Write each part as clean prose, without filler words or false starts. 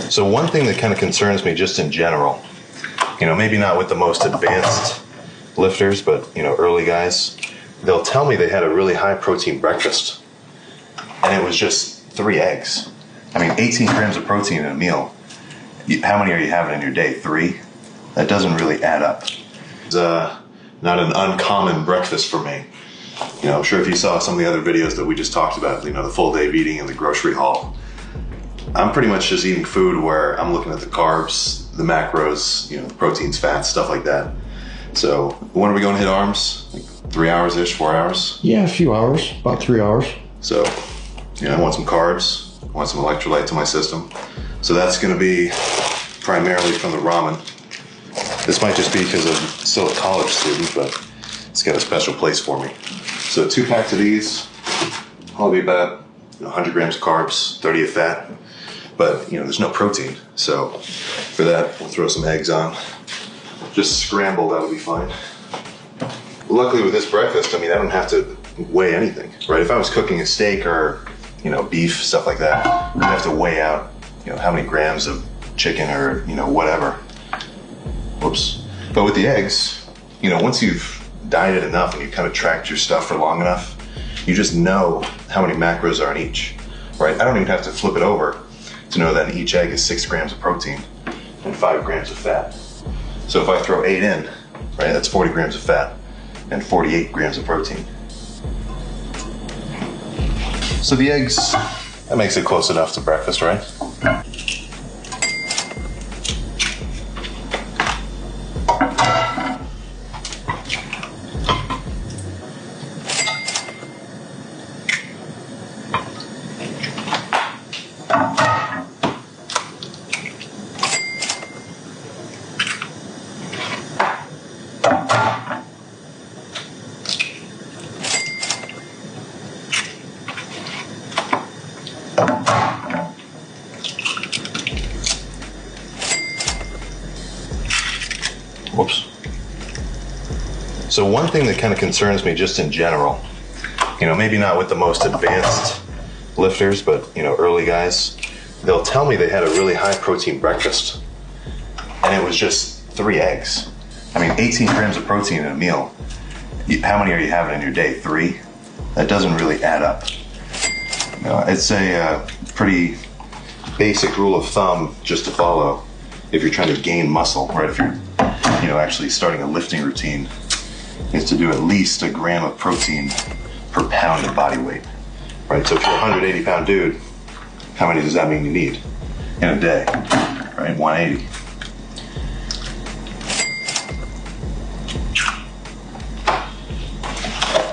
So one thing that kind of concerns me just in general, maybe not with the most advanced lifters, but, early guys, they'll tell me they had a really high protein breakfast and it was just 3 eggs. 18 grams of protein in a meal. How many are you having in your day? 3? That doesn't really add up. It's not an uncommon breakfast for me. I'm sure if you saw some of the other videos that we just talked about, the full day of eating and the grocery haul, I'm pretty much just eating food where I'm looking at the carbs, the macros, proteins, fats, stuff like that. So when are we going to hit arms? Like 3 hours-ish, 4 hours? Yeah, a few hours, about 3 hours. So, I want some carbs, I want some electrolyte to my system. So that's going to be primarily from the ramen. This might just be because I'm still a college student, but it's got a special place for me. So 2 packs of these, probably about 100 grams of carbs, 30 of fat. But, there's no protein. So for that, we'll throw some eggs on. Just scrambled, that'll be fine. Luckily with this breakfast, I don't have to weigh anything, right? If I was cooking a steak or, beef, stuff like that, I'd have to weigh out, how many grams of chicken or, whatever. Whoops. But with the eggs, once you've dieted enough and you've kind of tracked your stuff for long enough, you just know how many macros are in each, right? I don't even have to flip it over to know that in each egg is 6 grams of protein and 5 grams of fat. So if I throw 8 in, right, that's 40 grams of fat and 48 grams of protein. So the eggs, that makes it close enough to breakfast, right? Whoops. So one thing that kind of concerns me just in general, maybe not with the most advanced lifters, but, early guys, they'll tell me they had a really high protein breakfast and it was just 3 eggs. 18 grams of protein in a meal. How many are you having in your day? 3? That doesn't really add up. It's a pretty basic rule of thumb just to follow if you're trying to gain muscle, right? If you're actually starting a lifting routine, is to do at least 1 gram of protein per pound of body weight, right? So if you're a 180-pound dude, how many does that mean you need in a day, right? 180.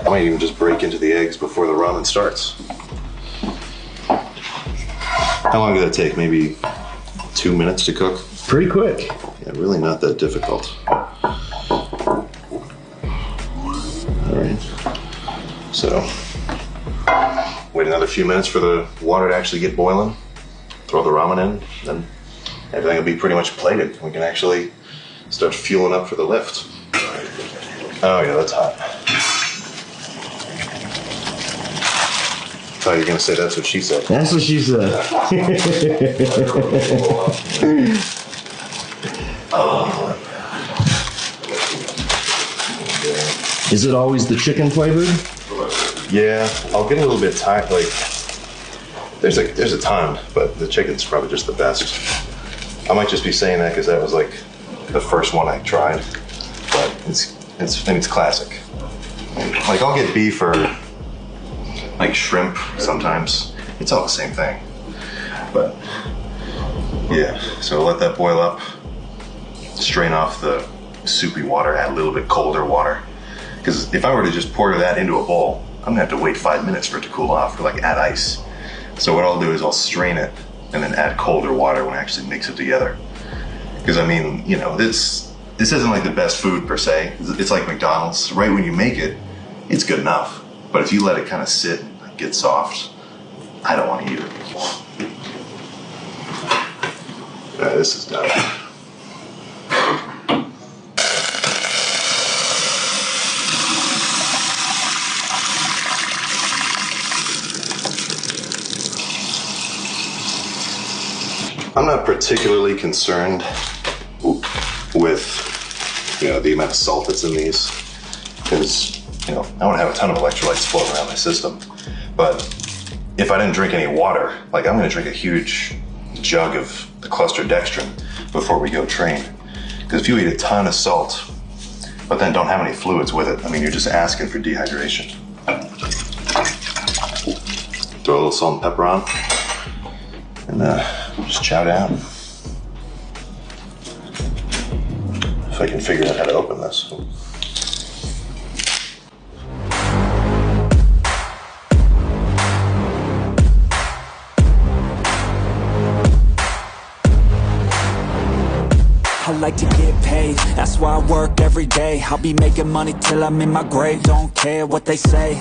I might even just break into the eggs before the ramen starts. How long did that take? Maybe 2 minutes to cook? Pretty quick. Yeah, really not that difficult. All right. So, wait another few minutes for the water to actually get boiling. Throw the ramen in, then everything will be pretty much plated. We can actually start fueling up for the lift. Oh yeah, that's hot. Thought you were gonna say that's what she said. That's what she said. Is it always the chicken flavored? Yeah, I'll get a little bit tired. Like, there's a ton, but the chicken's probably just the best. I might just be saying that because that was like the first one I tried, but it's classic. Like, I'll get beef or like shrimp sometimes. It's all the same thing. But yeah, so let that boil up. Strain off the soupy water, add a little bit colder water. Because if I were to just pour that into a bowl, I'm gonna have to wait 5 minutes for it to cool off, or like add ice. So what I'll do is I'll strain it and then add colder water when I actually mix it together. Because this isn't like the best food per se. It's like McDonald's. Right when you make it, it's good enough. But if you let it kind of sit and get soft, I don't want to eat it. This is done. I'm not particularly concerned with, the amount of salt that's in these, because, I want to have a ton of electrolytes floating around my system. But if I didn't drink any water, like I'm going to drink a huge jug of the cluster dextrin before we go train. Because if you eat a ton of salt, but then don't have any fluids with it, I mean, you're just asking for dehydration. Throw a little salt and pepper on, and just chow down. If I can figure out how to open this. I like to get paid, that's why I work every day. I'll be making money till I'm in my grave. Don't care what they say,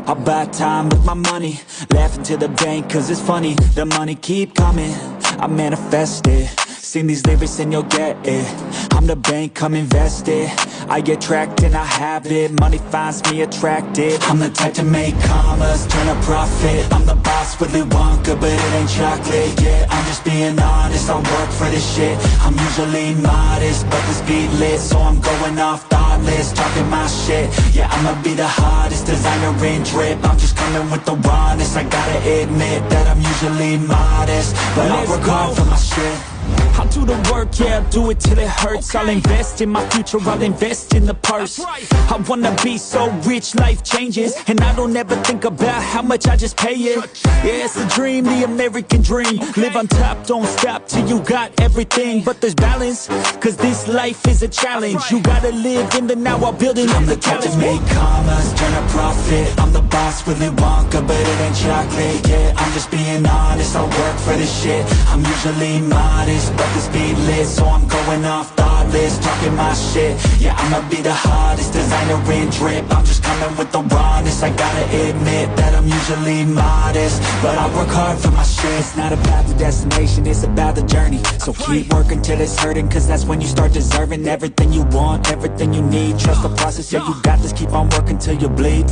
I'll buy time with my money. Laughing to the bank cause it's funny. The money keep coming, I manifest it. Sing these lyrics and you'll get it. I'm the bank, come invest it. I attract and I have it. Money finds me attractive. I'm the type to make commas, turn a profit. I'm the boss, Willy Wonka, but it ain't chocolate. Yeah, I'm just being honest, I work for this shit. I'm usually modest, but this beat lit, so I'm going off thoughtless, talking my shit. Yeah, I'ma be the hottest designer in drip. I'm just coming with the rawness. I gotta admit that I'm usually modest, but I work hard for my shit. I'll do the work, yeah, I'll do it till it hurts. I'll invest in my future, I'll invest in the purse. I wanna be so rich, life changes, and I don't ever think about how much I just pay it. Yeah, it's a dream, the American dream. Live on top, don't stop till you got everything. But there's balance, cause this life is a challenge. You gotta live in the now while building on the type to make commas, turn a profit. I'm the boss, Willy Wonka, but it ain't chocolate. Yeah, I'm just being honest, I work for this shit. I'm usually modest, but this beat lit, so I'm going off thoughtless, talking my shit. Yeah, I'ma be the hottest designer in drip. I'm just coming with the rawness. I gotta admit that I'm usually modest, but I work hard for my shit. It's not about the destination, it's about the journey. So keep working till it's hurting, cause that's when you start deserving everything you want, everything you need. Trust the process, yeah, you got this. Keep on working till you bleed.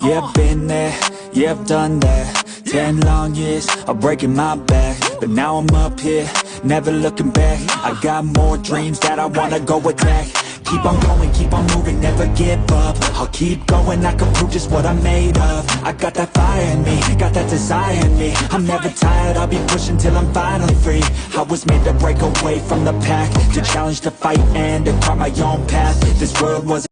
Yeah, I've been there, yeah, I've done that. 10 long years of breaking my back, but now I'm up here, never looking back. I got more dreams that I wanna go attack. Keep on going, keep on moving, never give up. I'll keep going, I can prove just what I'm made of. I got that fire in me, got that desire in me. I'm never tired, I'll be pushing till I'm finally free. I was made to break away from the pack, to challenge, to fight, and to carve my own path. This world was